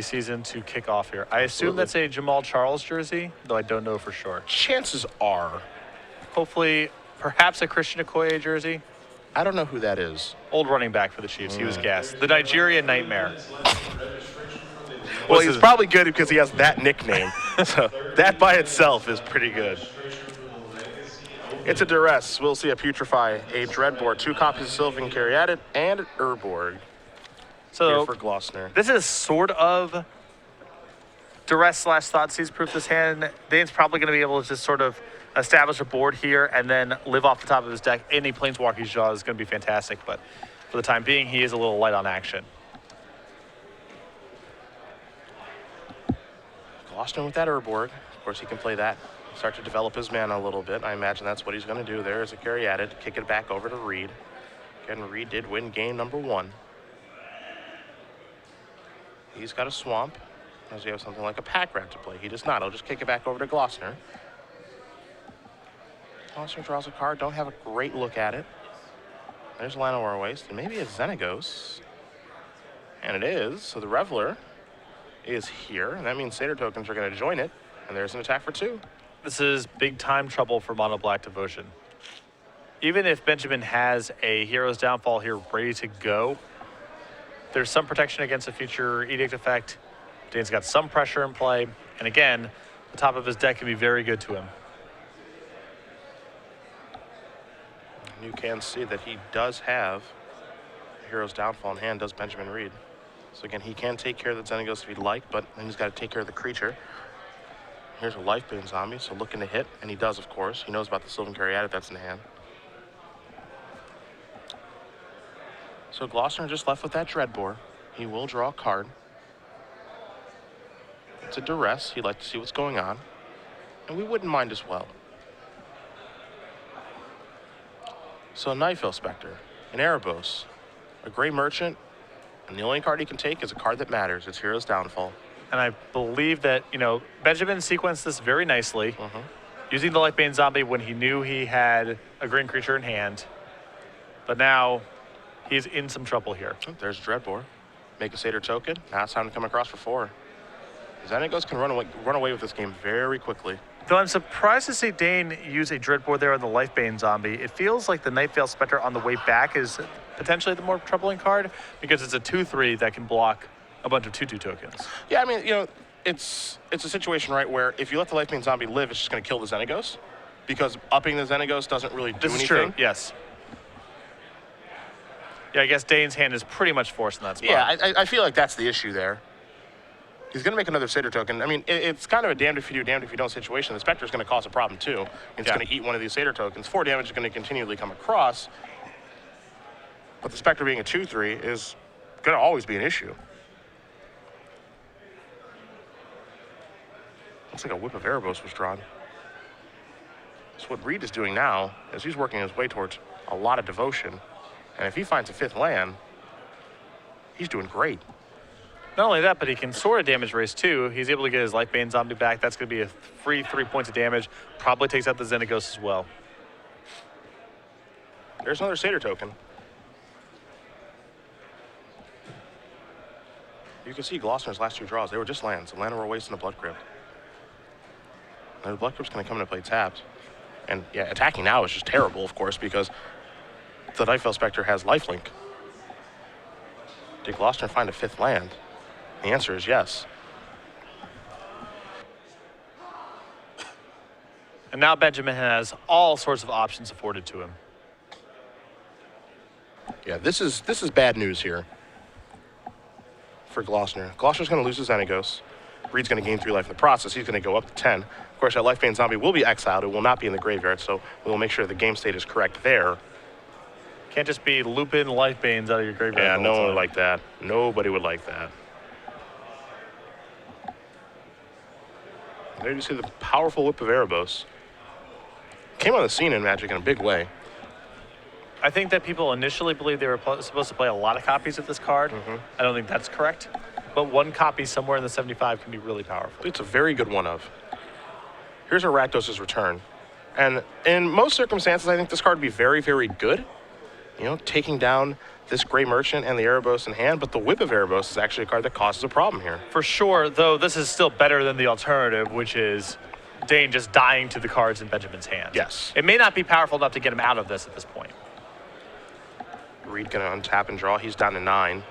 season to kick off here. I assume that's a Jamal Charles jersey, though I don't know for sure. Chances are. Hopefully, perhaps a Christian Okoye jersey. I don't know who that is. Old running back for the Chiefs. He was gassed. The Nigerian Nightmare. Well, he's probably good because he has that nickname. So that by itself is pretty good. It's a duress. We'll see a Putrefy, a Dreadboard, 2 copies of Sylvan Caryatid, and an Urborg. So for Glossner. This is sort of duress / Thoughtseize proof this hand. Dayne's probably going to be able to just sort of establish a board here and then live off the top of his deck. Any Planeswalker's Jaw is going to be fantastic, but for the time being, he is a little light on action. Glossner with that Urborg. Of course, he can play that. Start to develop his mana a little bit. I imagine that's what he's going to do. There's a Caryatid. Kick it back over to Reid. Again, Reid did win game number 1. He's got a Swamp. Does he have something like a Pack Rat to play? He does not. I'll just kick it back over to Glossner. Glossner draws a card. Don't have a great look at it. There's Llanowar Waste, and maybe it's Xenagos. And it is. So the Reveler is here, and that means Satyr tokens are going to join it. And there's an attack for 2. This is big time trouble for Mono Black Devotion. Even if Benjamin has a Hero's Downfall here ready to go, there's some protection against a future Edict effect. Dayne's got some pressure in play. And again, the top of his deck can be very good to him. You can see that he does have a Hero's Downfall in hand, does Benjamin Reid. So again, he can take care of the Xenagos if he'd like, but then he's got to take care of the creature. Here's a Lifebane Zombie, so looking to hit, and he does, of course. He knows about the Sylvan Caryatid that's in hand. So Glossner just left with that Dreadboard. He will draw a card. It's a duress. He'd like to see what's going on. And we wouldn't mind as well. So a Nightveil Spectre, an Erebos, a Gray Merchant, and the only card he can take is a card that matters. It's Hero's Downfall. And I believe that, Benjamin sequenced this very nicely, using the Lifebane Zombie when he knew he had a green creature in hand. But now he's in some trouble here. Oh, there's Dreadboard. Make a Satyr token. Now it's time to come across for 4. Xenagos can run away with this game very quickly. Though I'm surprised to see Dayne use a Dreadboard there on the Lifebane Zombie. It feels like the Nightveil Spectre on the way back is potentially the more troubling card because it's a 2/3 that can block a bunch of 2/2 tokens. Yeah, I mean, it's a situation, right, where if you let the Lifebane Zombie live, it's just going to kill the Xenagos because upping the Xenagos doesn't really do anything. This is true, yes. Yeah, I guess Dayne's hand is pretty much forced in that spot. Yeah, I feel like that's the issue there. He's going to make another Satyr token. I mean, it's kind of a damned if you do, damned if you don't situation. The Spectre is going to cause a problem, too. It's going to eat one of these Satyr tokens. 4 damage is going to continually come across. But the Spectre being a 2/3 is going to always be an issue. Looks like a Whip of Erebos was drawn. So what Reid is doing now is he's working his way towards a lot of devotion. And if he finds a 5th land, he's doing great. Not only that, but he can Sword of Damage race too. He's able to get his Lifebane Zombie back. That's going to be a free 3 points of damage. Probably takes out the Xenagos as well. There's another Satyr token. You can see Glossner's last 2 draws. They were just lands. A Llanowar Waste and a Blood Crypt. Now the Blood Crypt's going to come into play tapped. And yeah, attacking now is just terrible, of course, because the Nightveil Spectre has lifelink. Did Glossner find a 5th land? The answer is yes. And now Benjamin has all sorts of options afforded to him. Yeah, this is bad news here for Glossner. Glossner's going to lose his Xenagos. Reid's going to gain 3 life in the process. He's going to go up to 10. Of course, that Lifebane Zombie will be exiled. It will not be in the graveyard, so we will make sure the game state is correct there. Can't just be looping Lifebanes out of your graveyard. Yeah, no one would like that. Nobody would like that. There you see the powerful Whip of Erebos. Came on the scene in Magic in a big way. I think that people initially believed they were supposed to play a lot of copies of this card. I don't think that's correct. But 1 copy somewhere in the 75 can be really powerful. It's a very good one of. Here's a Rakdos' Return. And in most circumstances, I think this card would be very, very good. you know, taking down this Gray Merchant and the Erebos in hand, but the Whip of Erebos is actually a card that causes a problem here. For sure, though, this is still better than the alternative, which is Dayne just dying to the cards in Benjamin's hand. Yes. It may not be powerful enough to get him out of this at this point. Reid going to untap and draw. He's down to 9.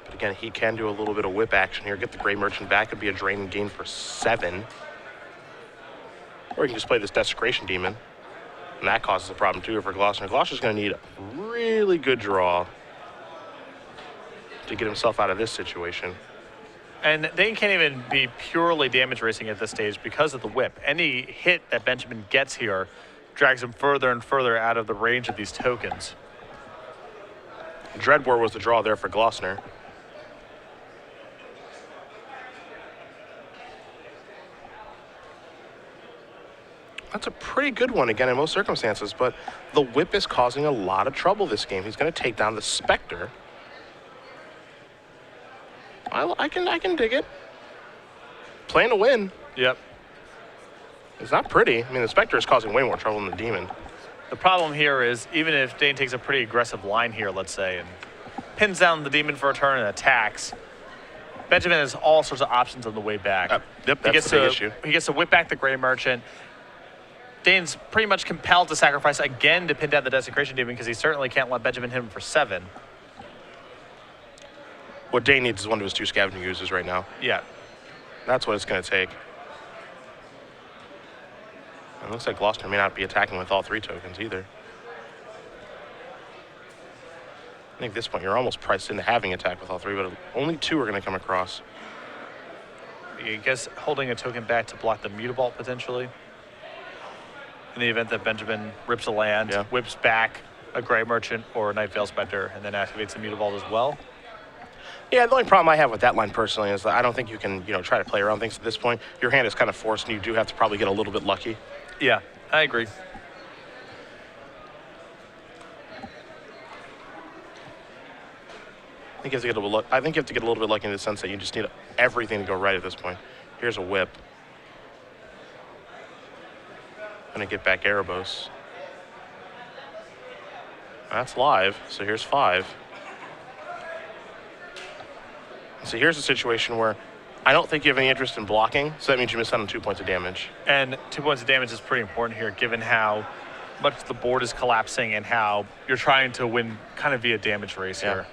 But again, he can do a little bit of whip action here. Get the Gray Merchant back. It'd be a drain and gain for 7. Or you can just play this Desecration Demon. And that causes a problem too for Glossner. Glossner's going to need a really good draw to get himself out of this situation. And Dayne can't even be purely damage racing at this stage because of the whip. Any hit that Benjamin gets here drags him further and further out of the range of these tokens. Dreadbore was the draw there for Glossner. That's a pretty good one, again, in most circumstances, but the whip is causing a lot of trouble this game. He's going to take down the Spectre. I can dig it. Playing to win. Yep. It's not pretty. I mean, the Spectre is causing way more trouble than the Demon. The problem here is even if Dayne takes a pretty aggressive line here, let's say, and pins down the Demon for a turn and attacks, Benjamin has all sorts of options on the way back. Yep, that's the big issue. He gets to whip back the Gray Merchant. Dayne's pretty much compelled to sacrifice again to pin down the Desecration Demon because he certainly can't let Benjamin hit him for 7. What Dayne needs is one of his 2 Scavenging Oozes right now. Yeah. That's what it's going to take. It looks like Glossner may not be attacking with all 3 tokens either. I think at this point you're almost priced into having attack with all 3, but only 2 are going to come across. I guess holding a token back to block the Mutavault potentially. In the event that Benjamin rips a land, whips back a Gray Merchant or a Night Veil Spectre, and then activates the Mutavault as well. Yeah, the only problem I have with that line personally is that I don't think you can, try to play around things at this point. Your hand is kind of forced, and you do have to probably get a little bit lucky. Yeah, I agree. I think you have to get a little. I think you have to get a little bit lucky in the sense that you just need everything to go right at this point. Here's a whip. Gonna get back Erebos. That's live. So here's 5. So here's a situation where I don't think you have any interest in blocking, so that means you miss out on 2 points of damage. And 2 points of damage is pretty important here, given how much the board is collapsing and how you're trying to win kind of via damage race here.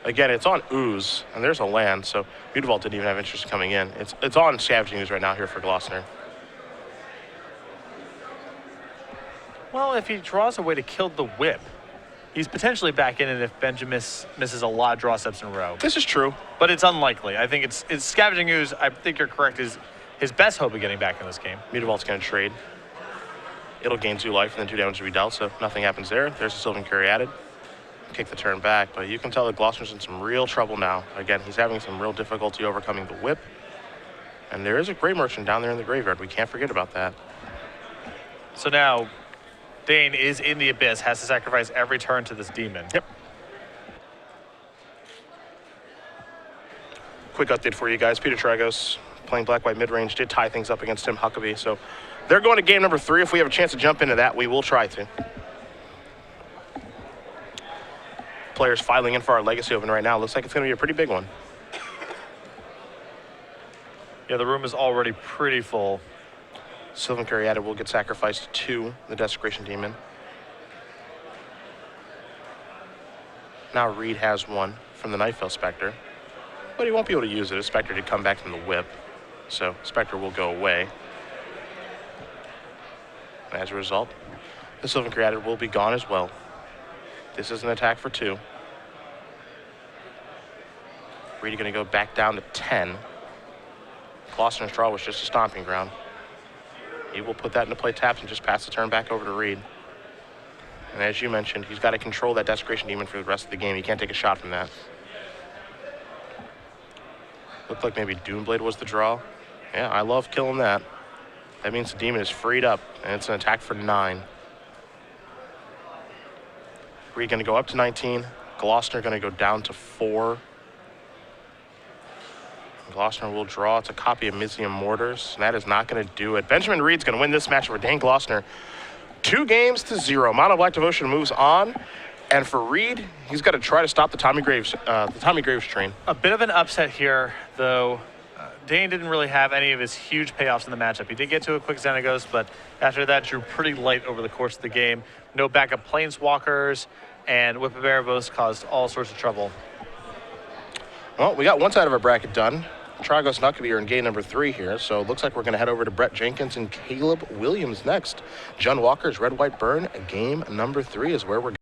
Again, it's on Ooze, and there's a land, so Mutavault didn't even have interest in coming in. It's on Scavenging Ooze right now here for Glossner. Well, if he draws a way to kill the whip, he's potentially back in it if Benjamin misses a lot of draw steps in a row. This is true. But it's unlikely. I think it's Scavenging Ooze, I think you're correct, is his best hope of getting back in this game. Mutavault's going to trade. It'll gain 2 life and then 2 damage to be dealt, so nothing happens there. There's a Sylvan Caryatid. Kick the turn back, but you can tell that Glossner's in some real trouble now. Again, he's having some real difficulty overcoming the whip. And there is a Gray Merchant down there in the graveyard. We can't forget about that. So now Dayne is in the abyss, has to sacrifice every turn to this demon. Yep. Quick update for you guys. Peter Tragos playing black-white mid-range did tie things up against Tim Huckabee. So they're going to game number 3. If we have a chance to jump into that, we will try to. Players filing in for our Legacy Open right now. Looks like it's going to be a pretty big one. Yeah, the room is already pretty full. Sylvan Caryatid will get sacrificed to the Desecration Demon. Now Reid has one from the Night Veil Spectre, but he won't be able to use it. A Spectre did come back from the whip, so Spectre will go away. And as a result, the Sylvan Caryatid will be gone as well. This is an attack for 2. Reid going to go back down to 10. Glossner's draw was just a stomping ground. He will put that into play taps and just pass the turn back over to Reid. And as you mentioned, he's got to control that Desecration Demon for the rest of the game. He can't take a shot from that. Looked like maybe Doomblade was the draw. Yeah, I love killing that. That means the Demon is freed up, and it's an attack for 9. Reid going to go up to 19. Glossner going to go down to 4. Glossner will draw. It's a copy of Mizium Mortars, and that is not going to do it. Benjamin Reid's going to win this match over Dayne Glossner. 2-0. Mono Black Devotion moves on. And for Reid, he's got to try to stop the Tommy Graves train. A bit of an upset here, though. Dayne didn't really have any of his huge payoffs in the matchup. He did get to a quick Xenagos, but after that drew pretty light over the course of the game. No backup Planeswalkers, and Whip of Erebos caused all sorts of trouble. Well, we got one side of our bracket done. Tragos not going to be here in game number 3 here, so it looks like we're going to head over to Brett Jenkins and Caleb Williams next. John Walker's Red White Burn, game number 3 is where we're